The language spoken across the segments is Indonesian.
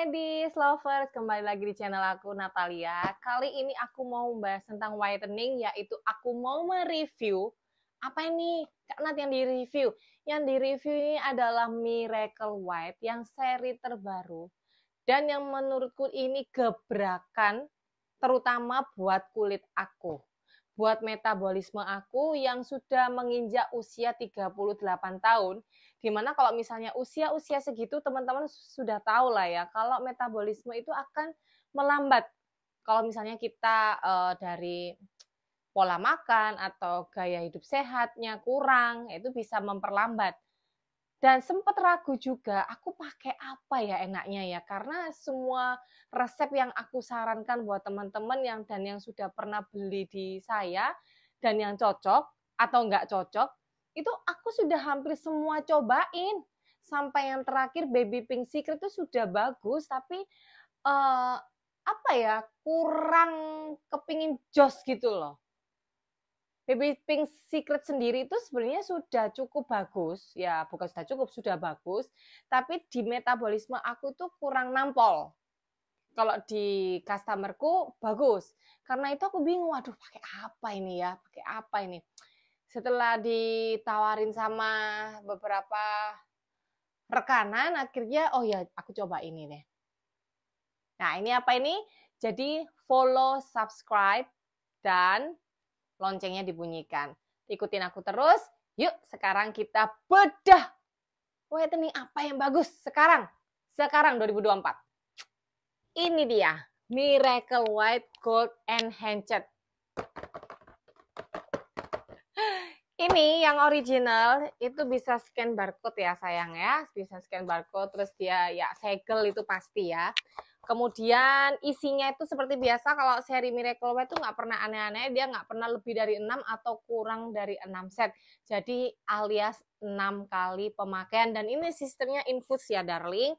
ladies, lovers, kembali lagi di channel aku Natalia. Kali ini aku mau membahas tentang whitening, yaitu aku mau mereview apa ini? Karena yang direview. Yang direview ini adalah Miracle White yang seri terbaru dan yang menurutku ini gebrakan terutama buat kulit aku. Buat metabolisme aku yang sudah menginjak usia 38 tahun, dimana kalau misalnya usia-usia segitu teman-teman sudah tahu lah ya, kalau metabolisme itu akan melambat. Kalau misalnya kita dari pola makan atau gaya hidup sehatnya kurang, itu bisa memperlambat. Dan sempat ragu juga, aku pakai apa ya enaknya ya? Karena semua resep yang aku sarankan buat teman-teman yang sudah pernah beli di saya dan yang cocok atau nggak cocok, itu aku sudah hampir semua cobain. Sampai yang terakhir Baby Pink Secret itu sudah bagus, tapi apa ya, kurang kepingin jos gitu loh. Baby Pink Secret sendiri itu sebenarnya sudah cukup bagus, ya bukan sudah cukup, sudah bagus, tapi di metabolisme aku itu kurang nampol. Kalau di customerku bagus, karena itu aku bingung, waduh pakai apa ini ya, pakai apa ini. Setelah ditawarin sama beberapa rekanan, akhirnya oh ya aku coba ini deh. Nah ini apa ini? Jadi follow, subscribe, dan loncengnya dibunyikan. Ikutin aku terus. Yuk, sekarang kita bedah whitening apa yang bagus sekarang. Sekarang 2024. Ini dia, Miracle White Gold Enhanced. Ini yang original itu bisa scan barcode ya sayang ya, bisa scan barcode, terus dia ya segel itu pasti ya. Kemudian isinya itu seperti biasa, kalau seri Miracle White itu nggak pernah aneh-aneh, dia nggak pernah lebih dari 6 atau kurang dari 6 set. Jadi alias 6 kali pemakaian, dan ini sistemnya infus ya darling.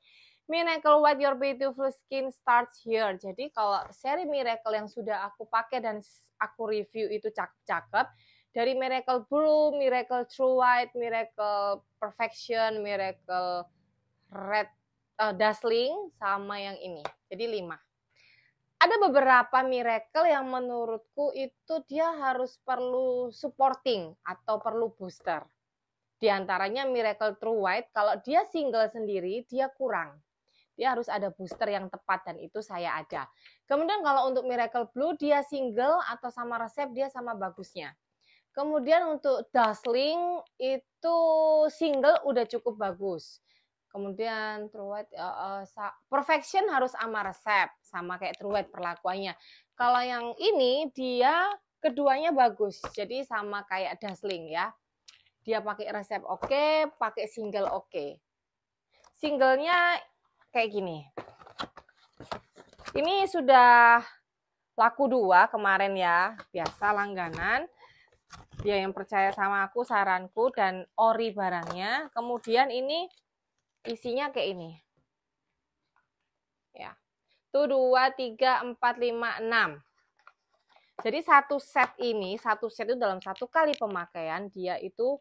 Miracle White Your Beautiful Skin starts here. Jadi kalau seri Miracle yang sudah aku pakai dan aku review itu cakep-cakep, dari Miracle Blue, Miracle True White, Miracle Perfection, Miracle Red Dazzling, sama yang ini. Jadi 5. Ada beberapa miracle yang menurutku itu dia harus perlu supporting atau perlu booster. Di antaranya Miracle True White, kalau dia single sendiri dia kurang. Dia harus ada booster yang tepat, dan itu saya ada. Kemudian kalau untuk Miracle Blue dia single atau sama resep dia sama bagusnya. Kemudian untuk Dazzling itu single udah cukup bagus. Kemudian True White, Perfection harus sama resep, sama kayak True White perlakuannya. Kalau yang ini dia keduanya bagus, jadi sama kayak Dazzling ya. Dia pakai resep oke, pakai single oke. Singlenya kayak gini. Ini sudah laku 2 kemarin ya, biasa langganan. Dia yang percaya sama aku, saranku, dan ori barangnya. Kemudian ini isinya kayak ini ya, tuh 2, 3, 4, 5, 6. Jadi satu set itu dalam satu kali pemakaian dia itu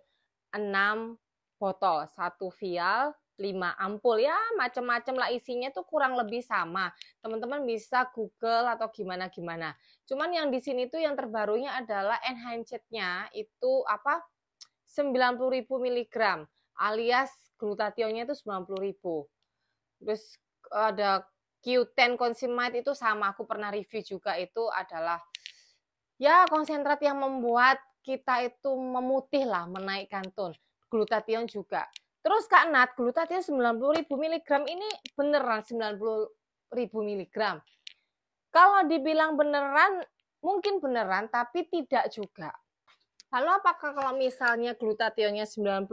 6 botol, 1 vial, 5 ampul ya, macam-macam lah isinya tuh kurang lebih sama. Teman-teman bisa Google atau gimana-gimana. Cuman yang di sini tuh yang terbarunya adalah enhanced-nya itu apa? 90.000 mg alias glutathionnya itu 90.000. Terus ada Q10 Consumate itu sama, aku pernah review juga, itu adalah ya konsentrat yang membuat kita itu memutih lah, menaikkan tone. Glutathione juga. Terus Kak Nat, glutathione 90.000 mg ini beneran 90.000 mg? Kalau dibilang beneran, mungkin beneran, tapi tidak juga. Lalu apakah kalau misalnya glutathionnya 90.000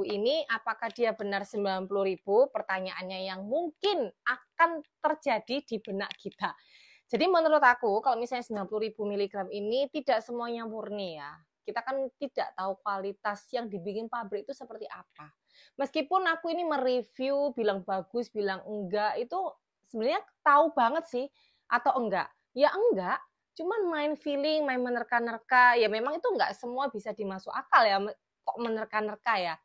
ini, apakah dia benar 90.000? Pertanyaannya yang mungkin akan terjadi di benak kita. Jadi menurut aku, kalau misalnya 90.000 mg ini tidak semuanya murni ya. Kita kan tidak tahu kualitas yang dibikin pabrik itu seperti apa. Meskipun aku ini mereview, bilang bagus, bilang enggak, itu sebenarnya tahu banget sih, atau enggak? Ya enggak. Cuman main feeling, main menerka-nerka, ya memang itu nggak semua bisa dimasuk akal ya, kok menerka-nerka ya.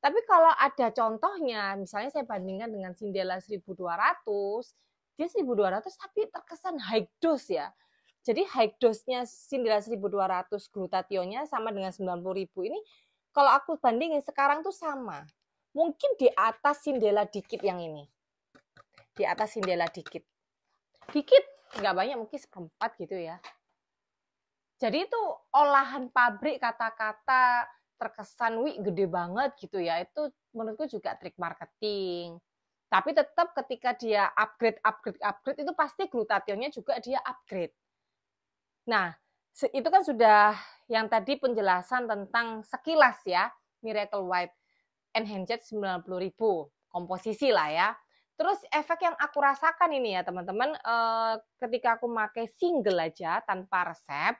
Tapi kalau ada contohnya, misalnya saya bandingkan dengan Sindela 1200, dia 1200 tapi terkesan high dose ya. Jadi high dose-nya Sindela 1200 glutathione-nya sama dengan 90.000 ini, kalau aku bandingin sekarang tuh sama. Mungkin di atas Sindela dikit yang ini. Di atas Sindela dikit. Dikit, nggak banyak, mungkin seperempat gitu ya. Jadi itu olahan pabrik kata-kata terkesan wih gede banget gitu ya. Itu menurutku juga trik marketing. Tapi tetap ketika dia upgrade itu pasti glutathione-nya juga dia upgrade. Nah, itu kan sudah yang tadi penjelasan tentang sekilas ya, Miracle White Enhanced 90.000 komposisi lah ya. Terus efek yang aku rasakan ini ya teman-teman, ketika aku pakai single aja tanpa resep,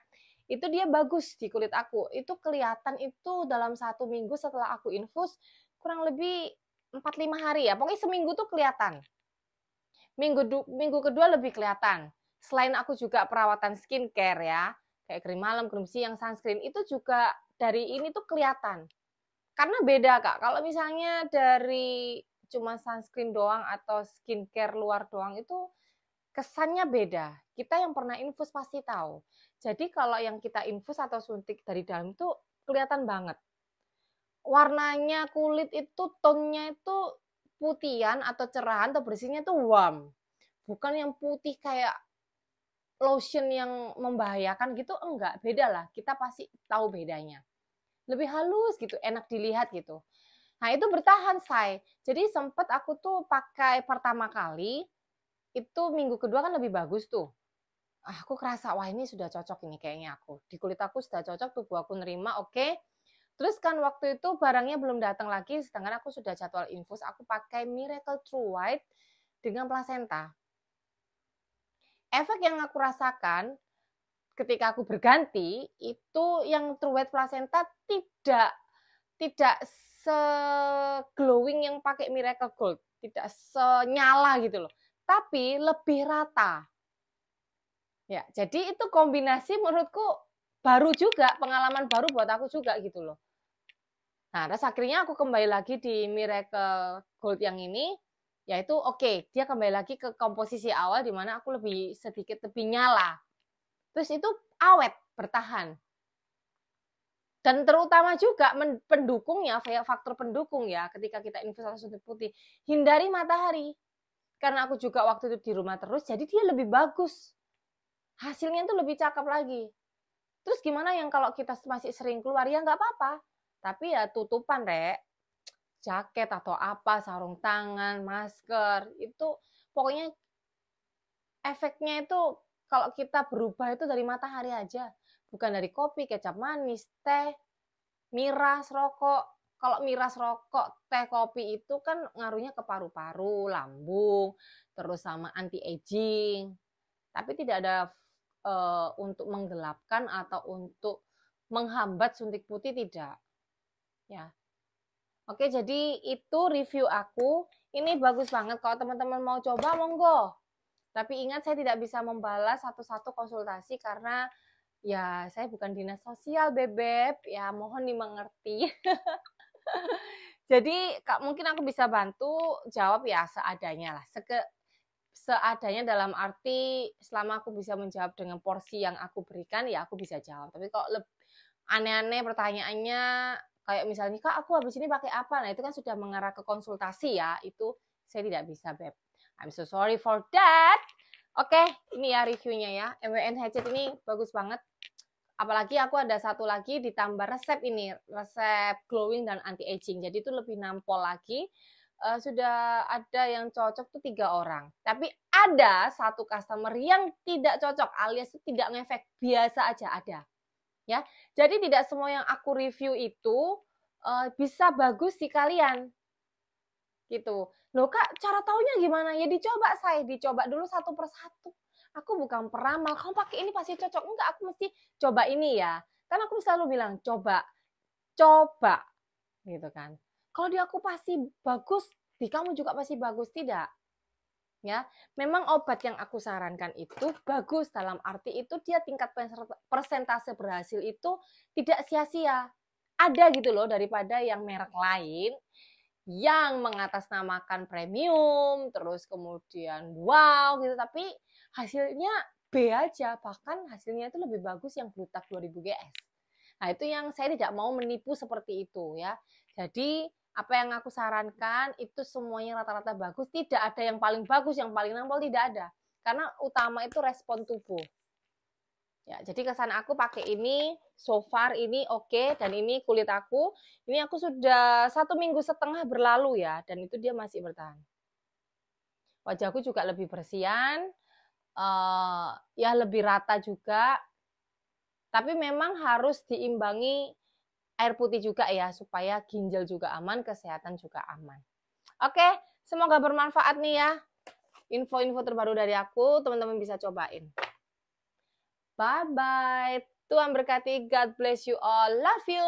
itu dia bagus di kulit aku. Itu kelihatan itu dalam 1 minggu setelah aku infus, kurang lebih 4-5 hari ya. Pokoknya seminggu tuh kelihatan. Minggu kedua lebih kelihatan. Selain aku juga perawatan skincare ya, kayak krim malam, krim siang, sunscreen, itu juga dari ini tuh kelihatan. Karena beda Kak, kalau misalnya dari cuma sunscreen doang atau skincare luar doang itu kesannya beda. Kita yang pernah infus pasti tahu. Jadi kalau yang kita infus atau suntik dari dalam itu kelihatan banget. Warnanya kulit itu, tonnya itu putihan atau cerahan atau bersihnya itu warm. Bukan yang putih kayak lotion yang membahayakan gitu, enggak. Beda lah, kita pasti tahu bedanya. Lebih halus gitu, enak dilihat gitu. Nah itu bertahan, say. Jadi sempet aku tuh pakai pertama kali, itu minggu kedua kan lebih bagus tuh. Aku kerasa, wah ini sudah cocok ini kayaknya aku. Di kulit aku sudah cocok, tubuh aku nerima, oke. Terus kan waktu itu barangnya belum datang lagi, sedangkan aku sudah jadwal infus, aku pakai Miracle True White dengan placenta. Efek yang aku rasakan ketika aku berganti, itu yang True White placenta tidak se-glowing yang pakai Miracle Gold, tidak senyala gitu loh. Tapi lebih rata. Ya, jadi itu kombinasi menurutku baru juga, pengalaman baru buat aku juga gitu loh. Nah, terus akhirnya aku kembali lagi di Miracle Gold yang ini, yaitu oke, dia kembali lagi ke komposisi awal di mana aku sedikit lebih nyala. Terus itu awet, bertahan. Dan terutama juga pendukungnya, faktor pendukung ya, ketika kita investasi suntik putih, hindari matahari. Karena aku juga waktu itu di rumah terus, jadi dia lebih bagus. Hasilnya itu lebih cakep lagi. Terus gimana yang kalau kita masih sering keluar, ya nggak apa-apa. Tapi ya tutupan, Rek. Jaket atau apa, sarung tangan, masker, itu pokoknya efeknya itu kalau kita berubah itu dari matahari aja. Bukan dari kopi, kecap manis, teh, miras, rokok. Kalau miras, rokok, teh, kopi itu kan ngaruhnya ke paru-paru, lambung, terus sama anti-aging. Tapi tidak ada untuk menggelapkan atau untuk menghambat suntik putih, tidak. Ya. Oke, jadi itu review aku. Ini bagus banget. Kalau teman-teman mau coba, monggo. Tapi ingat, saya tidak bisa membalas satu-satu konsultasi karena ya saya bukan dinas sosial, Bebek. Ya, mohon dimengerti. Jadi, mungkin aku bisa bantu jawab ya seadanya lah. Seadanya dalam arti selama aku bisa menjawab dengan porsi yang aku berikan, ya aku bisa jawab. Tapi kalau aneh-aneh pertanyaannya, kayak misalnya, Kak, aku habis ini pakai apa? Nah, itu kan sudah mengarah ke konsultasi ya. Itu saya tidak bisa, Beb. I'm so sorry for that. Oke, ini ya reviewnya ya. MWN Hatchet ini bagus banget. Apalagi aku ada satu lagi ditambah resep ini, resep glowing dan anti-aging. Jadi itu lebih nampol lagi. Sudah ada yang cocok tuh 3 orang. Tapi ada satu customer yang tidak cocok alias tidak ngefek, biasa aja ada. Ya. Jadi tidak semua yang aku review itu bisa bagus di kalian. Gitu. Loh Kak, cara taunya gimana? Ya dicoba dulu satu persatu. Aku bukan peramal, kamu pakai ini pasti cocok. Enggak, aku mesti coba ini ya. Kan aku selalu bilang, coba. Gitu kan. Kalau di aku pasti bagus, di kamu juga pasti bagus. Tidak. Ya, memang obat yang aku sarankan itu bagus dalam arti itu dia tingkat persentase berhasil itu tidak sia-sia. ada gitu loh, daripada yang merek lain yang mengatasnamakan premium, terus kemudian wow gitu, tapi hasilnya B aja, bahkan hasilnya itu lebih bagus yang Bluetooth 2000 GS. Nah, itu yang saya tidak mau menipu seperti itu ya. Jadi, apa yang aku sarankan itu semuanya rata-rata bagus, tidak ada yang paling bagus, yang paling nampol, tidak ada. Karena utama itu respon tubuh. Ya, jadi kesan aku pakai ini, so far ini oke, dan ini kulit aku, ini aku sudah 1,5 minggu berlalu ya, dan itu dia masih bertahan. Wajahku juga lebih bersihan, ya lebih rata juga, tapi memang harus diimbangi air putih juga ya, supaya ginjal juga aman, kesehatan juga aman. Oke, semoga bermanfaat nih ya. Info-info terbaru dari aku, teman-teman bisa cobain. Bye-bye. Tuhan berkati. God bless you all. Love you.